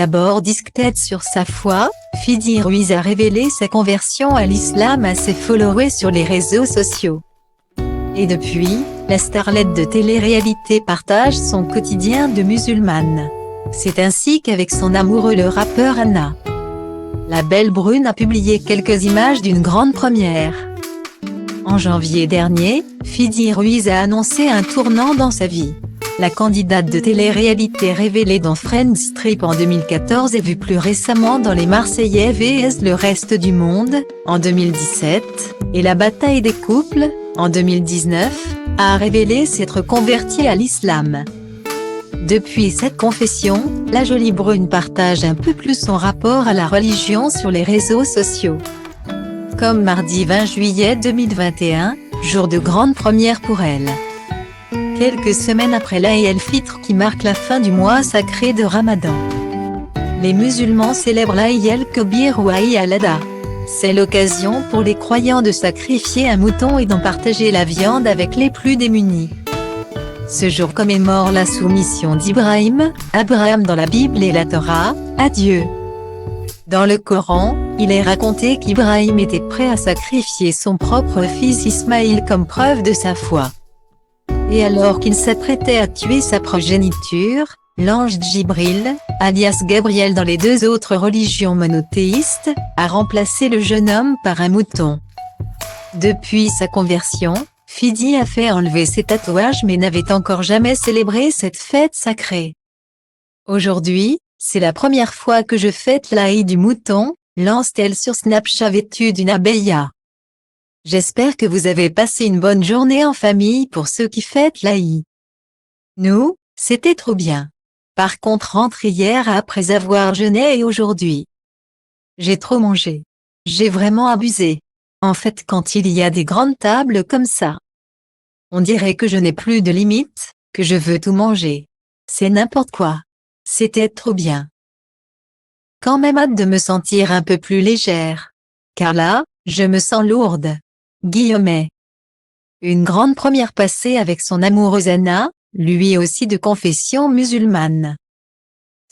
D'abord discrète sur sa foi, Fidi Ruiz a révélé sa conversion à l'islam à ses followers sur les réseaux sociaux. Et depuis, la starlette de télé-réalité partage son quotidien de musulmane. C'est ainsi qu'avec son amoureux le rappeur Anna, la belle brune a publié quelques images d'une grande première. En janvier dernier, Fidi Ruiz a annoncé un tournant dans sa vie. La candidate de télé-réalité révélée dans Friends Strip en 2014 et vue plus récemment dans Les Marseillais vs le reste du monde, en 2017, et La bataille des couples, en 2019, a révélé s'être convertie à l'islam. Depuis cette confession, la jolie brune partage un peu plus son rapport à la religion sur les réseaux sociaux. Comme mardi 20 juillet 2021, jour de grande première pour elle. Quelques semaines après l'Aïd el-Fitr qui marque la fin du mois sacré de Ramadan. Les musulmans célèbrent l'Aïd el-Kebir ou Aïd al-Adha. C'est l'occasion pour les croyants de sacrifier un mouton et d'en partager la viande avec les plus démunis. Ce jour commémore la soumission d'Ibrahim, Abraham dans la Bible et la Torah, à Dieu. Dans le Coran, il est raconté qu'Ibrahim était prêt à sacrifier son propre fils Ismaïl comme preuve de sa foi. Et alors qu'il s'apprêtait à tuer sa progéniture, l'ange Djibril, alias Gabriel dans les deux autres religions monothéistes, a remplacé le jeune homme par un mouton. Depuis sa conversion, Fidi a fait enlever ses tatouages mais n'avait encore jamais célébré cette fête sacrée. Aujourd'hui, c'est la première fois que je fête l'Aïd du mouton, lance-t-elle sur Snapchat vêtue d'une abaya. J'espère que vous avez passé une bonne journée en famille pour ceux qui fêtent l'Aïd. Nous, c'était trop bien. Par contre rentré hier après avoir jeûné et aujourd'hui. J'ai trop mangé. J'ai vraiment abusé. En fait quand il y a des grandes tables comme ça, on dirait que je n'ai plus de limites, que je veux tout manger. C'est n'importe quoi. C'était trop bien. Quand même hâte de me sentir un peu plus légère. Car là, je me sens lourde. Guillemets. Une grande première passée avec son amoureuse Anna, lui aussi de confession musulmane.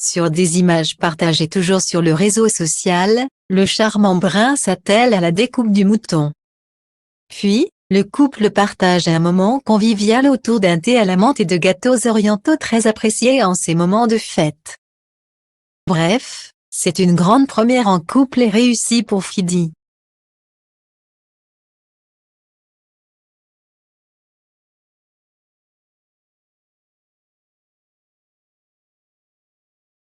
Sur des images partagées toujours sur le réseau social, le charmant brun s'attelle à la découpe du mouton. Puis, le couple partage un moment convivial autour d'un thé à la menthe et de gâteaux orientaux très appréciés en ces moments de fête. Bref, c'est une grande première en couple et réussie pour Fidi.